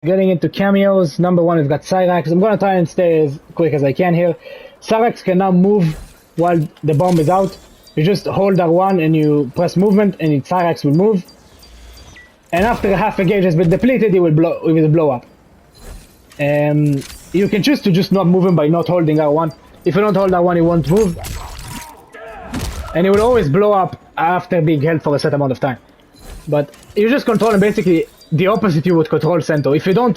Getting into cameos, number one, we've got Cyrax. I'm gonna try and stay as quick as I can here. Cyrax can now move while the bomb is out. You just hold R1 and you press movement, and Cyrax will move. And after half a gauge has been depleted, it will blow up. You can choose to just not move him by not holding R1. If you don't hold R1, he won't move. And it will always blow up after being held for a set amount of time. But you just control him basically the opposite you would control Cento. If you don't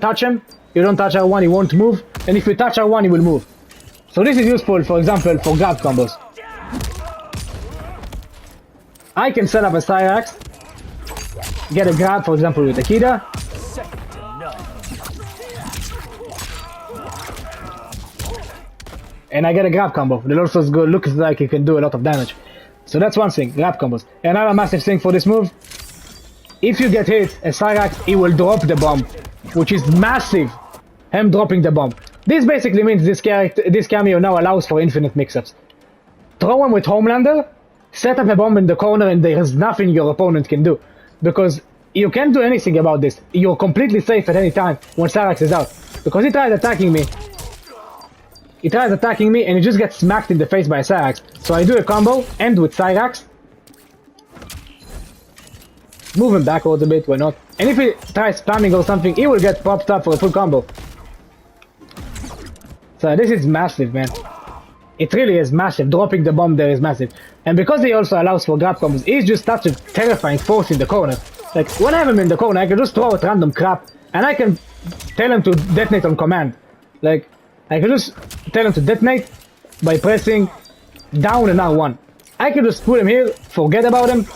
touch him, you don't touch R1, he won't move. And if you touch R1, he will move. So this is useful, for example, for grab combos. I can set up a Cyrax, get a grab, for example, with Akida. And I get a grab combo. That also looks like it can do a lot of damage. So that's one thing, grab combos. Another massive thing for this move, if you get hit, a Cyrax, he will drop the bomb, which is massive. Him dropping the bomb. This basically means this cameo now allows for infinite mix-ups. Throw him with Homelander, set up a bomb in the corner, and there is nothing your opponent can do. Because you can't do anything about this. You're completely safe at any time when Cyrax is out. Because he tries attacking me. He tries attacking me and he just gets smacked in the face by a Cyrax. So I do a combo, end with Cyrax. Move him backwards a bit, why not? And if he tries spamming or something, he will get popped up for a full combo. So this is massive, man. It really is massive. Dropping the bomb there is massive. And because he also allows for grab combos, he's just such a terrifying force in the corner. Like, when I have him in the corner, I can just throw out random crap, and I can tell him to detonate on command. Like, I can just tell him to detonate by pressing down and R1. I can just put him here, forget about him.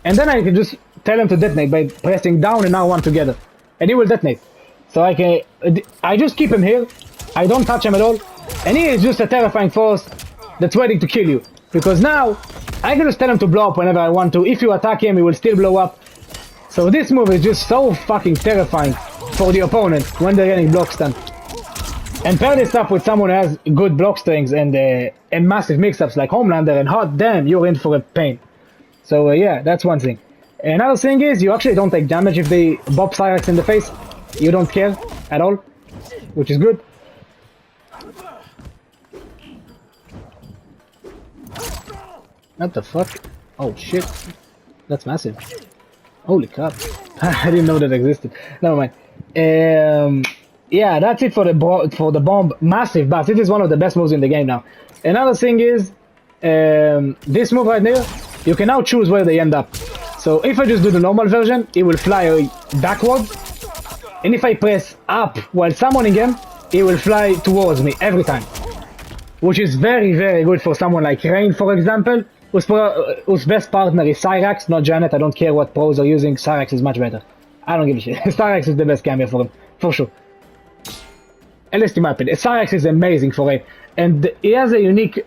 And then I can just tell him to detonate by pressing down and R1 together. And he will detonate. So I just keep him here. I don't touch him at all. And he is just a terrifying force that's waiting to kill you. Because now, I can just tell him to blow up whenever I want to. If you attack him, he will still blow up. So this move is just so fucking terrifying for the opponent when they're getting block stunned. And pair this up with someone who has good block strings and massive mix-ups like Homelander, and hot damn, you're in for a pain. So yeah, that's one thing. Another thing is, you actually don't take damage if they bop Cyrax in the face. You don't care at all, which is good. What the fuck? Oh shit, that's massive. Holy crap. I didn't know that existed. Never mind. Yeah, that's it for the bomb. Massive buff. This is one of the best moves in the game now. Another thing is, this move right here, you can now choose where they end up. So if I just do the normal version, it will fly backwards. And if I press up while summoning him, he will fly towards me every time. Which is very, very good for someone like Rain, for example, whose best partner is Cyrax, not Janet. I don't care what pros are using, Cyrax is much better. I don't give a shit. Cyrax is the best cameo for him, for sure. At least in my opinion. Cyrax is amazing for Rain. And he has a unique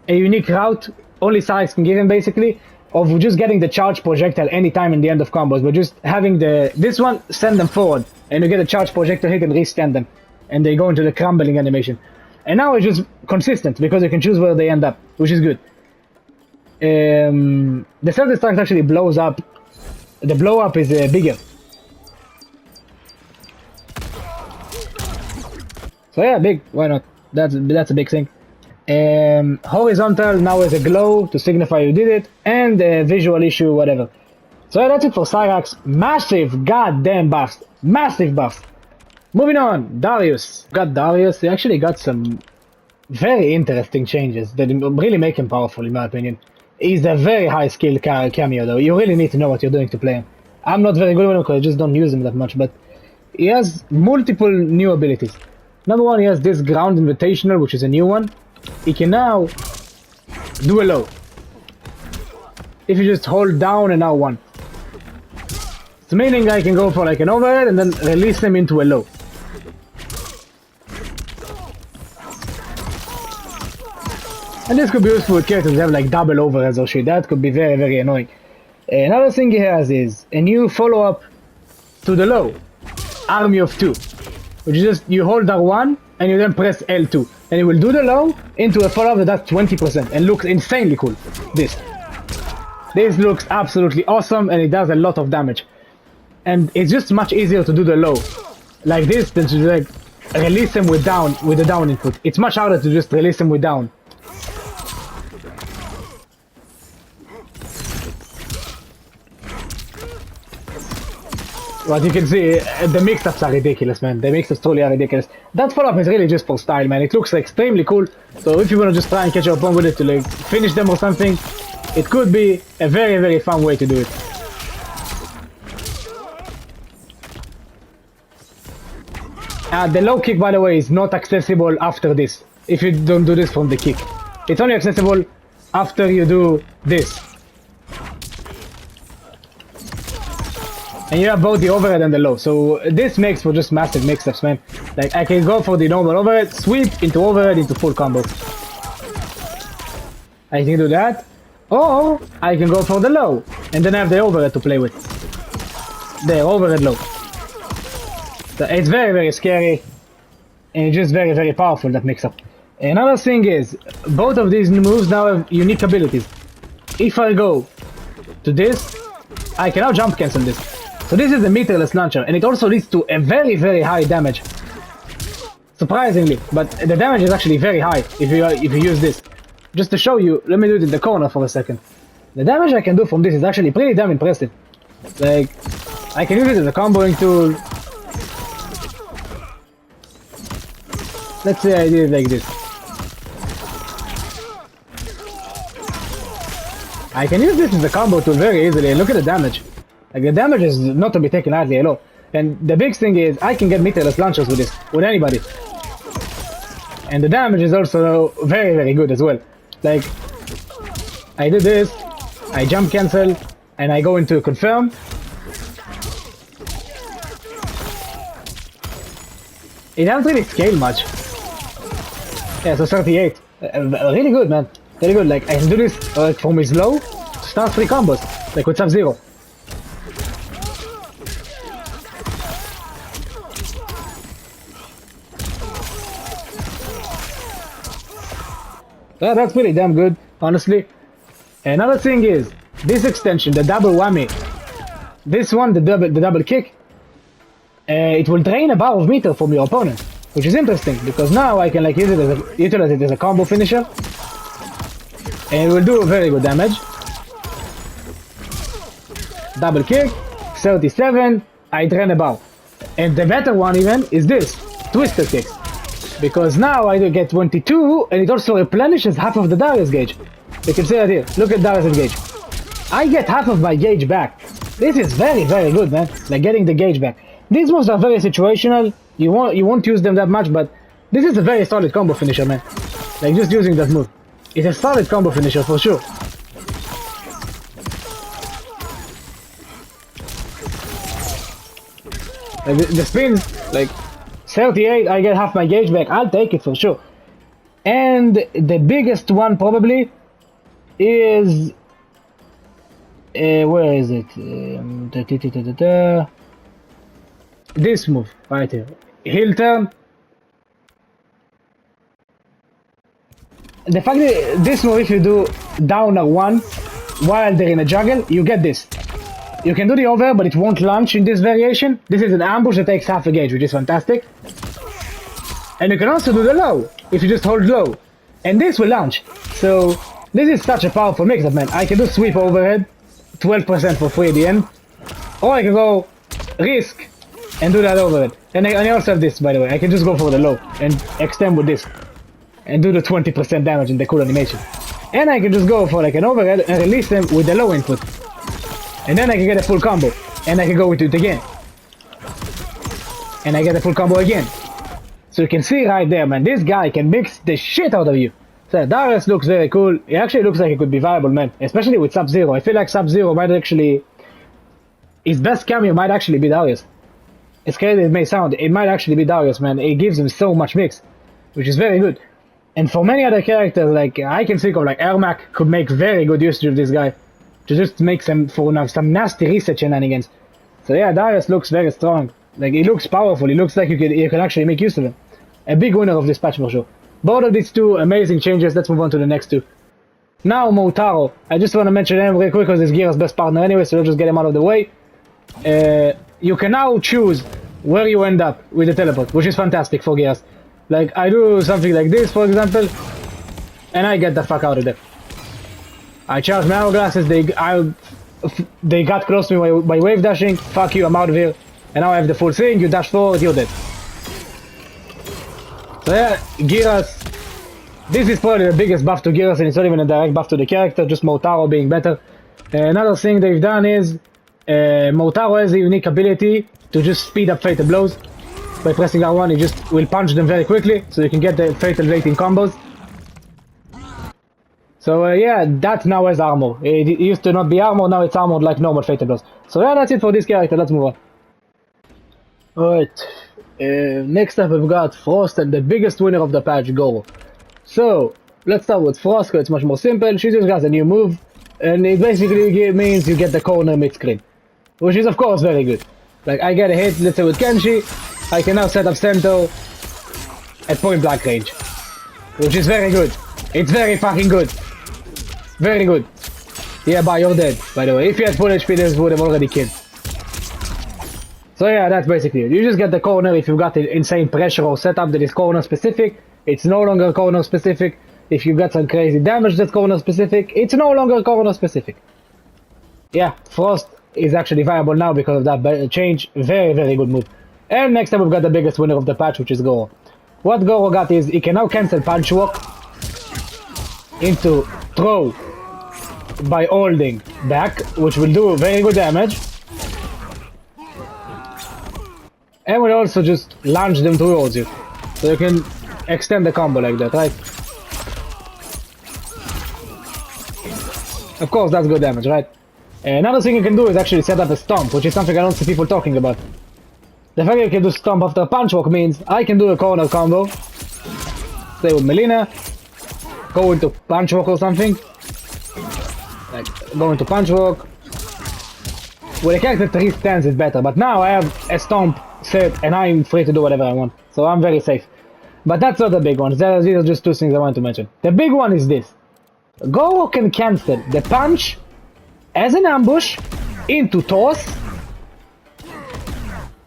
route, only Cyrax can give him basically, of just getting the charge projectile anytime in the end of combos, but just having this one send them forward, and you get a charge projectile hit and re-stand them, and they go into the crumbling animation. And now it's just consistent because you can choose where they end up, which is good. The self-destruct actually blows up. The blow up is bigger. So yeah, big. Why not? That's a big thing. Horizontal now is a glow to signify you did it, and a visual issue, whatever. So yeah, that's it for Cyrax. Massive goddamn buffs. Massive buffs. Moving on, Darius. He actually got some very interesting changes that really make him powerful in my opinion. He's a very high skill cameo though. You really need to know what you're doing to play him. I'm not very good with him because I just don't use him that much, but he has multiple new abilities. Number one, he has this ground invitational, which is a new one. He can now do a low. If you just hold down and R1. So meaning I can go for like an overhead and then release him into a low. And this could be useful with characters that have like double overheads or shit. That could be very, very annoying. Another thing he has is a new follow-up to the low. Army of Two. Which is just, you hold R1 and you then press L2. And it will do the low into a follow-up that does 20% and looks insanely cool. This This looks absolutely awesome, and it does a lot of damage. And it's just much easier to do the low like this than to like release them with the down input. It's much harder to just release them with down. But you can see, the mix-ups are ridiculous, man. The mix-ups totally are ridiculous. That follow-up is really just for style, man. It looks extremely cool. So if you want to just try and catch your opponent with it to like finish them or something, it could be a very, very fun way to do it. The low kick, by the way, is not accessible after this. If you don't do this from the kick. It's only accessible after you do this. And you have both the overhead and the low. So this makes for just massive mix-ups, man. Like, I can go for the normal overhead, sweep into overhead into full combo. I can do that. Or I can go for the low. And then I have the overhead to play with. There, overhead low. So it's very, very scary. And it's just very, very powerful, that mix-up. Another thing is, both of these moves now have unique abilities. If I go to this, I can now jump cancel this. So this is a meterless launcher, and it also leads to a very, very high damage. Surprisingly, but the damage is actually very high if you use this. Just to show you, let me do it in the corner for a second. The damage I can do from this is actually pretty damn impressive. Like, I can use it as a comboing tool. Let's say I did it like this. I can use this as a combo tool very easily, and look at the damage. Like, the damage is not to be taken lightly at all. And the big thing is, I can get meterless launchers with this, with anybody. And the damage is also very, very good as well. Like, I do this, I jump cancel, and I go into confirm. It doesn't really scale much. Yeah, so 38. Really good, man. Really good. Like, I can do this from his low to start 3 combos, like with Sub-Zero. Yeah, that's pretty damn good, honestly. Another thing is, this extension, the double whammy, this one, the double kick, it will drain a bar of meter from your opponent, which is interesting because now I can like utilize it as a combo finisher, and it will do very good damage. Double kick, 37, I drain a bar, and the better one even is this, twisted kicks. Because now I do get 22, and it also replenishes half of the Darius gauge. You can see that here. Look at Darius' gauge. I get half of my gauge back. This is very, very good, man. Like getting the gauge back. These moves are very situational. You won't use them that much, but this is a very solid combo finisher, man. Like just using that move. It's a solid combo finisher for sure. Like the spins, like 38, I get half my gauge back. I'll take it for sure. And the biggest one probably is where is it? This move right here. Heel turn. The fact that this move, if you do down or 1 while they're in a juggle, you get this. You can do the over, but it won't launch in this variation. This is an ambush that takes half a gauge, which is fantastic. And you can also do the low, if you just hold low. And this will launch. So, this is such a powerful mix-up, man. I can do sweep overhead, 12% for free at the end. Or I can go risk and do that overhead. And I also have this, by the way. I can just go for the low and extend with this. And do the 20% damage in the cool animation. And I can just go for like an overhead and release them with the low input. And then I can get a full combo. And I can go with it again. And I get a full combo again. So you can see right there, man, this guy can mix the shit out of you. So Darius looks very cool. He actually looks like he could be viable, man. Especially with Sub-Zero. I feel like Sub-Zero might actually... His best cameo might actually be Darius. As crazy as it may sound, it might actually be Darius, man. It gives him so much mix. Which is very good. And for many other characters, like, I can think of like Ermac could make very good use of this guy. To just make some some nasty reset shenanigans. So yeah, Darius looks very strong. Like, he looks powerful. He looks like you can actually make use of him. A big winner of this patch for sure. Both of these two amazing changes. Let's move on to the next two. Now Motaro. I just want to mention him real quick because he's Gira's best partner anyway, so let's just get him out of the way. You can now choose where you end up with the teleport, which is fantastic for Giras. Like, I do something like this, for example, and I get the fuck out of there. I charge my hourglasses, they got close to me by wave dashing, fuck you, I'm out of here. And now I have the full thing, you dash forward, you're dead. So yeah, Giras, this is probably the biggest buff to Giras, and it's not even a direct buff to the character, just Motaro being better. Another thing they've done is, Motaro has a unique ability to just speed up fatal blows. By pressing R1, you just will punch them very quickly, so you can get the fatal rating combos. So yeah, that now has armor. It used to not be armor, now it's armored like normal fatal blows. So yeah, that's it for this character, let's move on. Alright, next up we've got Frost and the biggest winner of the patch, Goro. So, let's start with Frost, because it's much more simple. She just got a new move, and it basically means you get the corner mid-screen. Which is of course very good. Like, I get a hit, let's say with Kenshi, I can now set up Sento at point blank range. Which is very good. It's very fucking good. Very good. Yeah, but you're dead, by the way. If you had full HP, this would have already killed. So yeah, that's basically it. You just get the corner if you've got the insane pressure or setup that is corner specific. It's no longer corner specific. If you got some crazy damage that's corner specific, it's no longer corner specific. Yeah, Frost is actually viable now because of that change. Very, very good move. And next up we've got the biggest winner of the patch, which is Goro. What Goro got is he can now cancel punch walk into throw by holding back, which will do very good damage. And will also just launch them towards you. So you can extend the combo like that, right? Of course, that's good damage, right? Another thing you can do is actually set up a stomp, which is something I don't see people talking about. The fact that you can do stomp after punch walk means I can do a corner combo, stay with Melina, go into punch walk or something, like go into punch walk. With a character 3 stands is better, but now I have a stomp set and I'm free to do whatever I want, so I'm very safe. But that's not the big one. These are just two things I want to mention. The big one is this: Goro can cancel the punch as an ambush into toss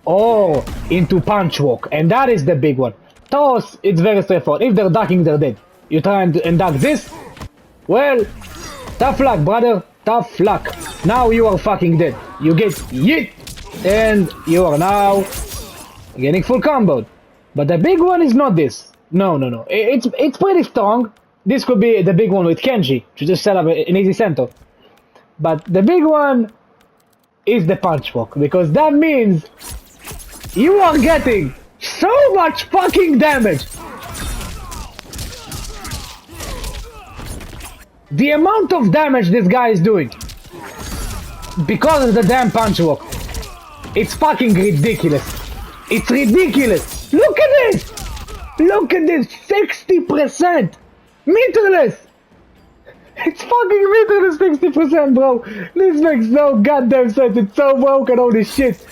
or into punch walk, and that is the big one. Toss, it's very straightforward. If they're ducking, they're dead. You try and duck this, well, tough luck, brother, tough luck. Now you are fucking dead. You get yeet, and you are now getting full comboed. But the big one is not this. No. It's pretty strong. This could be the big one with Kenji, to just set up an easy cento. But the big one is the punch walk, because that means you are getting so much fucking damage. The amount of damage this guy is doing because of the damn punch walk, it's fucking ridiculous. It's ridiculous. Look at this. Look at this. 60%. Meterless. It's fucking meterless 60%, bro. This makes no goddamn sense. It's so broken, holy shit.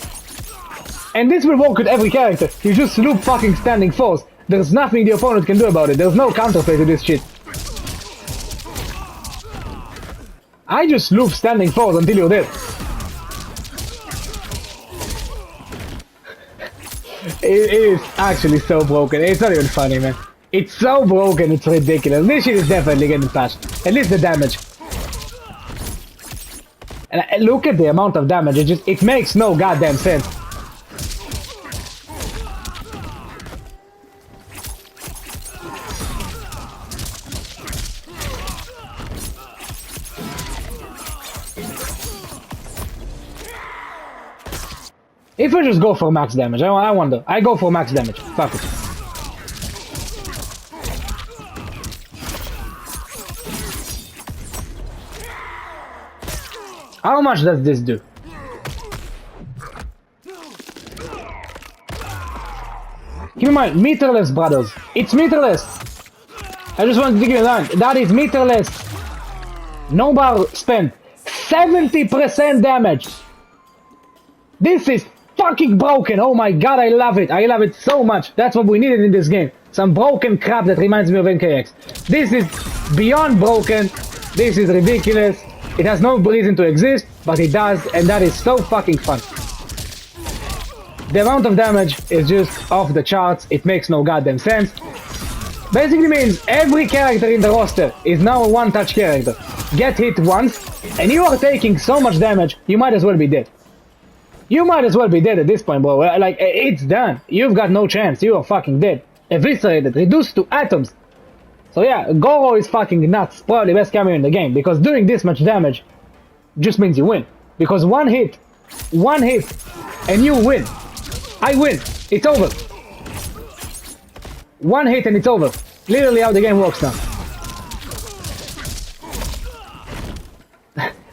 And this will work with every character. You just loop fucking standing force. There's nothing the opponent can do about it. There's no counterplay to this shit. I just loop standing force until you're dead. It is actually so broken. It's not even funny, man. It's so broken, it's ridiculous. This shit is definitely getting patched. At least the damage. And look at the amount of damage. It makes no goddamn sense. If I just go for max damage, I wonder. I go for max damage. Fuck it. How much does this do? Keep in mind, meterless, brothers. It's meterless. I just wanted to give you that. That is meterless. No bar spent. 70% damage. This is fucking broken. Oh my god, I love it. I love it so much. That's what we needed in this game. Some broken crap that reminds me of NKX. This is beyond broken. This is ridiculous. It has no reason to exist, but it does, and that is so fucking fun. The amount of damage is just off the charts. It makes no goddamn sense. Basically means every character in the roster is now a one-touch character. Get hit once, and you are taking so much damage, you might as well be dead. You might as well be dead at this point, bro. Like, it's done. You've got no chance. You are fucking dead. Eviscerated, reduced to atoms. So yeah, Goro is fucking nuts. Probably best Kameo in the game, because doing this much damage just means you win. Because one hit, and you win. I win. It's over. One hit and it's over. Literally how the game works now.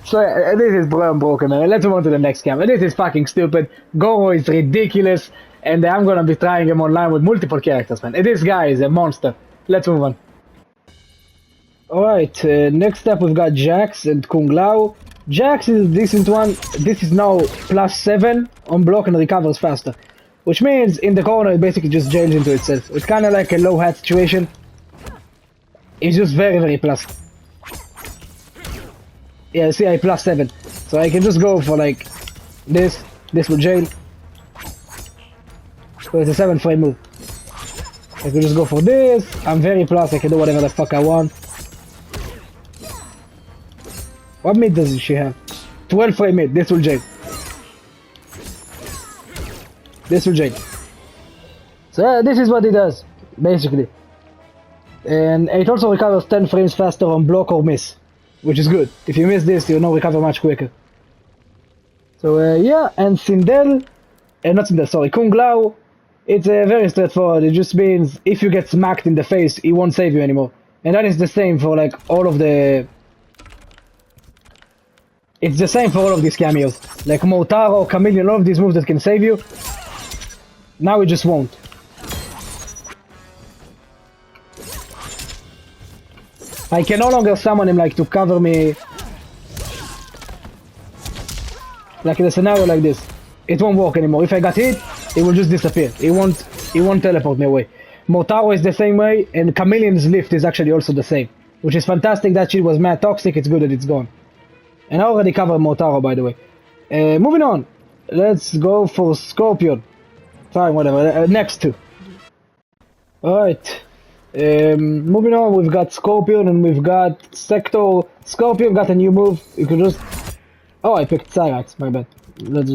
So this is broken, man. Let's move on to the next camp. This is fucking stupid. Goro is ridiculous, and I'm gonna be trying him online with multiple characters, man. This guy is a monster. Let's move on. Alright, next up we've got Jax and Kung Lao. Jax is a decent one. This is now +7 on block and recovers faster. Which means in the corner it basically just jails into itself. It's kind of like a low hat situation. It's just very plus. Yeah, see, I +7. So I can just go for like this will jail. So it's a 7-frame move. I can just go for this. I'm very plus, I can do whatever the fuck I want. What mid does she have? 12-frame mid, this will jail. This will jail. So this is what it does, basically. And it also recovers 10 frames faster on block or miss, which is good. If you miss this, you'll recover much quicker. So yeah, and Sindel, not Sindel, sorry, Kung Lao, it's very straightforward. It just means if you get smacked in the face, he won't save you anymore. And that is the same for like all of the... It's the same for all of these cameos. Like Motaro, Chameleon, all of these moves that can save you. Now it just won't. I can no longer summon him like to cover me. Like in a scenario like this. It won't work anymore. If I got hit, it will just disappear. It won't teleport me away. Motaro is the same way, and Chameleon's lift is actually also the same. Which is fantastic. That shit was mad toxic, it's good that it's gone. And I already covered Motaro, by the way. Moving on. Let's go for Scorpion. Fine, whatever. Next two. Alright. Moving on, we've got Scorpion and we've got Sector. Scorpion got a new move. You can just... Oh, I picked Cyrax, my bad. Let's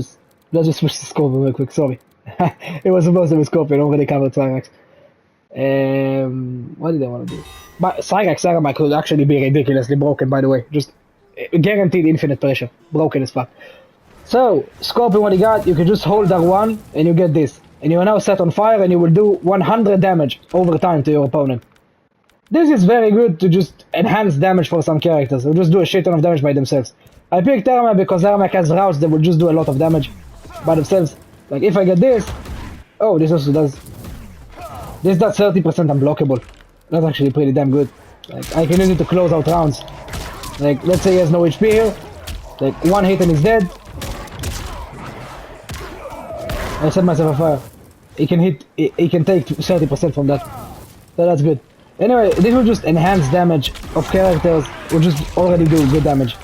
just switch to Scorpion real quick, sorry. It was supposed to be Scorpion, already covered Cyrax. What did I want to do? But Cyrax Saramai could actually be ridiculously broken, by the way. Just guaranteed infinite pressure. Broken as fuck. So, Scorpion, what you got, you can just hold R1 and you get this. And you are now set on fire and you will do 100 damage over time to your opponent. This is very good to just enhance damage for some characters. They'll just do a shit ton of damage by themselves. I picked Armak because Armak has routes that will just do a lot of damage by themselves. Like if I get this... Oh, this also does... This does 30% unblockable. That's actually pretty damn good. Like, I can use it to close out rounds. Like, let's say he has no HP here. Like, one hit and he's dead. I set myself on fire. He can take 30% from that. So that's good. Anyway, this will just enhance damage of characters who just already do good damage.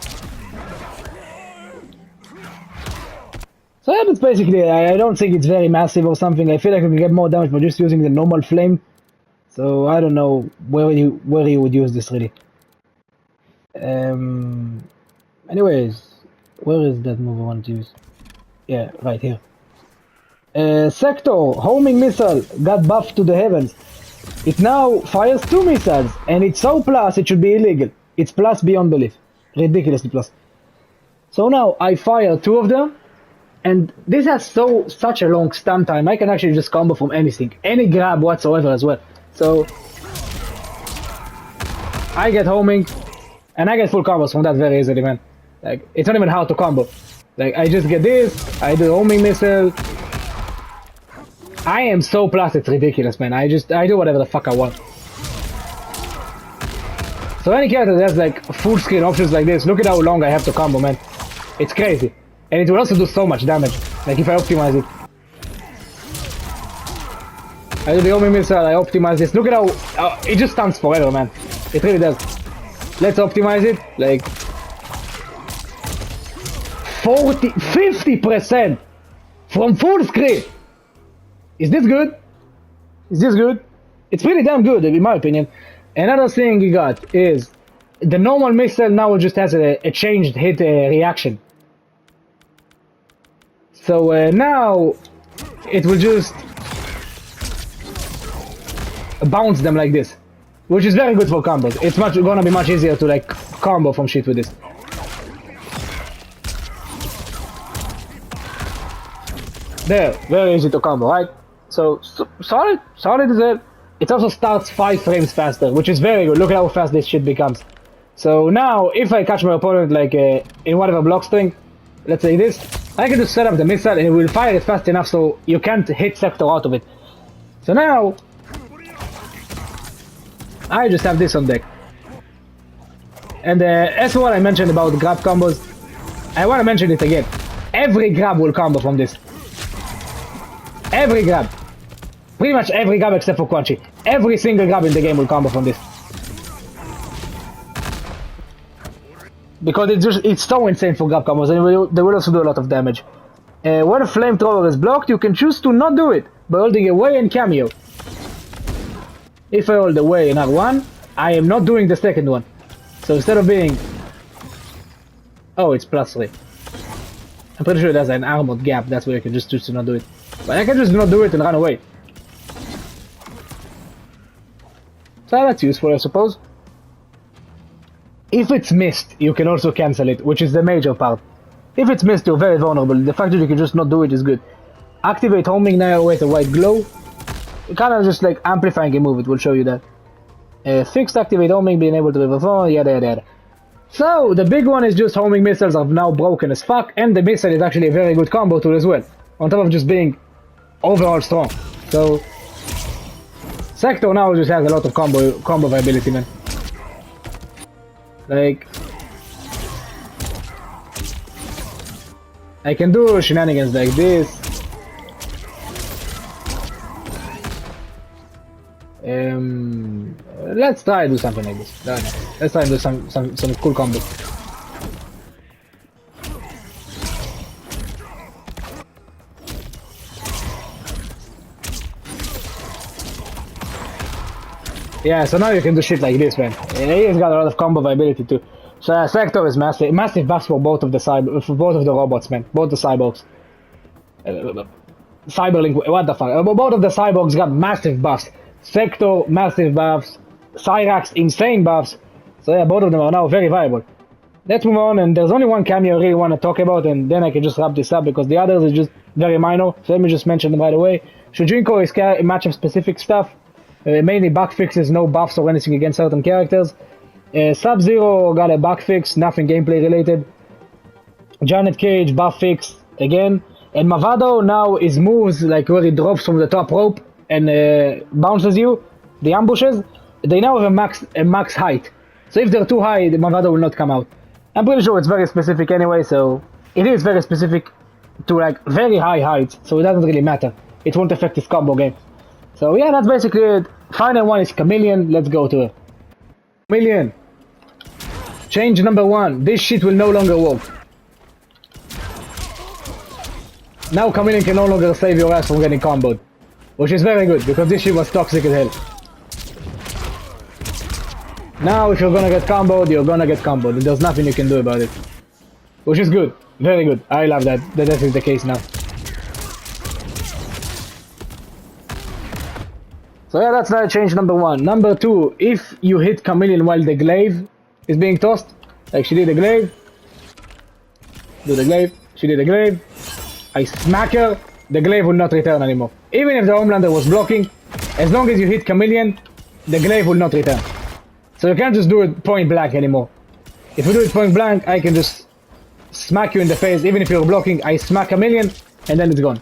So yeah, that's basically it. I don't think it's very massive or something. I feel like we can get more damage by just using the normal flame. So I don't know where you would use this really. Anyways, where is that move I want to use? Yeah, right here. Sector, homing missile, got buffed to the heavens. It now fires 2 missiles, and it's so plus it should be illegal. It's plus beyond belief. Ridiculously plus. So now I fire 2 of them, and this has such a long stun time. I can actually just combo from anything, any grab whatsoever as well. So I get homing, and I get full combos from that very easily, man. Like, it's not even hard to combo. Like, I just get this, I do homing missile. I am so plus, it's ridiculous, man. I do whatever the fuck I want. So any character that has like full screen options like this, look at how long I have to combo, man. It's crazy. And it will also do so much damage, like if I optimize it. I do the homing missile, I optimize this. Look at how it just stuns forever, man. It really does. Let's optimize it. Like 50% from full screen. Is this good? Is this good? It's pretty damn good, in my opinion. Another thing you got is the normal missile now just has a changed hit reaction. So now it will just bounce them like this, which is very good for combos. It's gonna be much easier to like combo from shit with this. There, very easy to combo, right? So solid is it. It also starts 5 frames faster, which is very good. Look at how fast this shit becomes. So now, if I catch my opponent like in whatever block string, let's say this, I can just set up the missile and it will fire it fast enough so you can't hit sector out of it. So now, I just have this on deck. And as for what I mentioned about grab combos, I want to mention it again. Every grab will combo from this. Every grab. Pretty much every grab except for Crunchy. Every single grab in the game will combo from this. Because it's so insane for grab combos, and they will also do a lot of damage. When a flamethrower is blocked, you can choose to not do it by holding away and Kameo. If I hold away in R1, I am not doing the second one. So instead of being... Oh, it's +3. I'm pretty sure there's an armored gap, that's where you can just choose to not do it. But I can just not do it and run away. So that's useful, I suppose. If it's missed, you can also cancel it, which is the major part. If it's missed, you're very vulnerable. The fact that you can just not do it is good. Activate homing now with a white glow. Kind of just like amplifying a move, it will show you that. Fixed activate homing, being able to revolve, yada yada yada. So, the big one is just homing missiles are now broken as fuck, and the missile is actually a very good combo tool as well. On top of just being overall strong. So, Sector now just has a lot of combo viability, man. Like, I can do shenanigans like this. Let's try to do something like this. Let's try to do some cool combos. Yeah, so now you can do shit like this, man. He's got a lot of combo viability too. So Sector is massive buffs for both of the robots, man. Both the cyborgs. Cyberlink, what the fuck? Both of the cyborgs got massive buffs. Sector, massive buffs. Cyrax, insane buffs. So yeah, both of them are now very viable. Let's move on, and there's only one cameo I really want to talk about, and then I can just wrap this up because the others are just very minor. So let me just mention them right away. Shujinko is matchup specific stuff. Mainly bug fixes, no buffs or anything against certain characters. Sub-Zero got a bug fix, nothing gameplay related. Janet Cage, buff fix, again. And Mavado now is moves like where he drops from the top rope and bounces you, the ambushes. They now have a max height. So if they're too high, the Mavado will not come out. I'm pretty sure it's very specific anyway, so it is very specific to like very high heights, so it doesn't really matter. It won't affect his combo game. So yeah, that's basically it. Final one is Chameleon. Let's go to it. Chameleon. Change number 1. This shit will no longer work. Now Chameleon can no longer save your ass from getting comboed. Which is very good, because this shit was toxic as hell. Now if you're gonna get comboed, you're gonna get comboed. There's nothing you can do about it. Which is good. Very good. I love that. That is the case now. So yeah, that's change number 1. Number 2, if you hit Chameleon while the glaive is being tossed, like she did the glaive, do the glaive, she did the glaive, I smack her, the glaive will not return anymore. Even if the Homelander was blocking, as long as you hit Chameleon, the glaive will not return. So you can't just do it point blank anymore. If you do it point blank, I can just smack you in the face, even if you're blocking, I smack Chameleon, and then it's gone.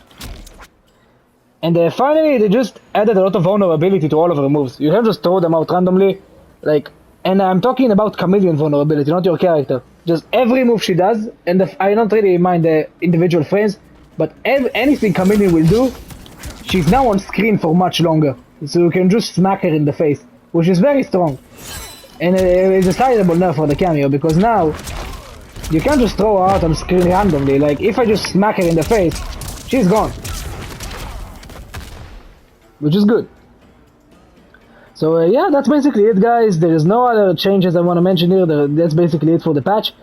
And finally, they just added a lot of vulnerability to all of her moves. You can just throw them out randomly, like, and I'm talking about Chameleon vulnerability, not your character. Just every move she does, and I don't really mind the individual frames, but anything Chameleon will do, she's now on screen for much longer. So you can just smack her in the face, which is very strong. And it's a sizable nerf for the Kameo, because now you can't just throw her out on screen randomly. Like, if I just smack her in the face, she's gone. Which is good. So yeah, that's basically it, guys. There is no other changes I want to mention here. That's basically it for the patch.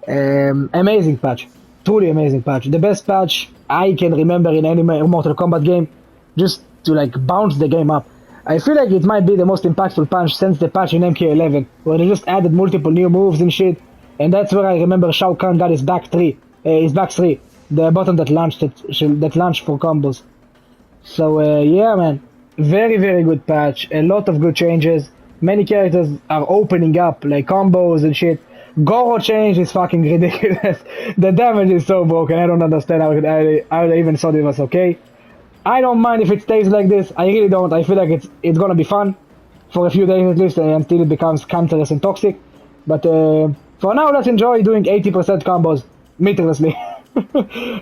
Amazing patch. Truly amazing patch. The best patch I can remember in any Mortal Kombat game. Just to like bounce the game up. I feel like it might be the most impactful patch since the patch in MK11, where they just added multiple new moves and shit. And that's where I remember Shao Kahn got his back 3, the button that launched for combos. So yeah, man, very very good patch. A lot of good changes. Many characters are opening up, like combos and shit. Goro change is fucking ridiculous. The damage is so broken. I don't understand how they even thought it was okay. I don't mind if it stays like this. I really don't. I feel like it's gonna be fun for a few days at least, until it becomes cancerous and toxic. But for now, let's enjoy doing 80% combos meterlessly.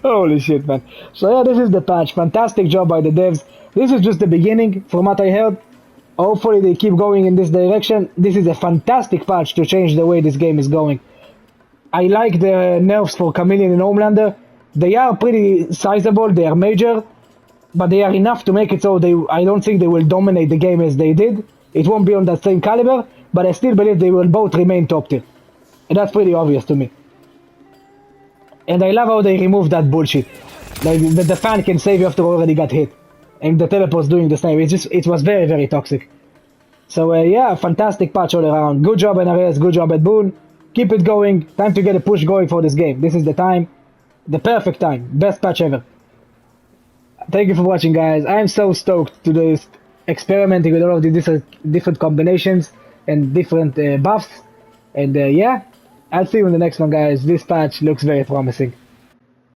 Holy shit, man. So yeah, this is the patch. Fantastic job by the devs. This is just the beginning, from what I heard. Hopefully they keep going in this direction. This is a fantastic patch to change the way this game is going. I like the nerfs for Chameleon and Homelander. They are pretty sizable. They are major. But they are enough to make it so I don't think they will dominate the game as they did. It won't be on that same caliber, but I still believe they will both remain top tier. And that's pretty obvious to me. And I love how they removed that bullshit. Like, the fan can save you after already got hit. And the teleport's doing the same. It was very, very toxic. So yeah, fantastic patch all around. Good job NRS, good job at Boone. Keep it going. Time to get a push going for this game. This is the time. The perfect time. Best patch ever. Thank you for watching, guys. I'm so stoked to do this, experimenting with all of these different combinations and different buffs. And yeah, I'll see you in the next one, guys. This patch looks very promising.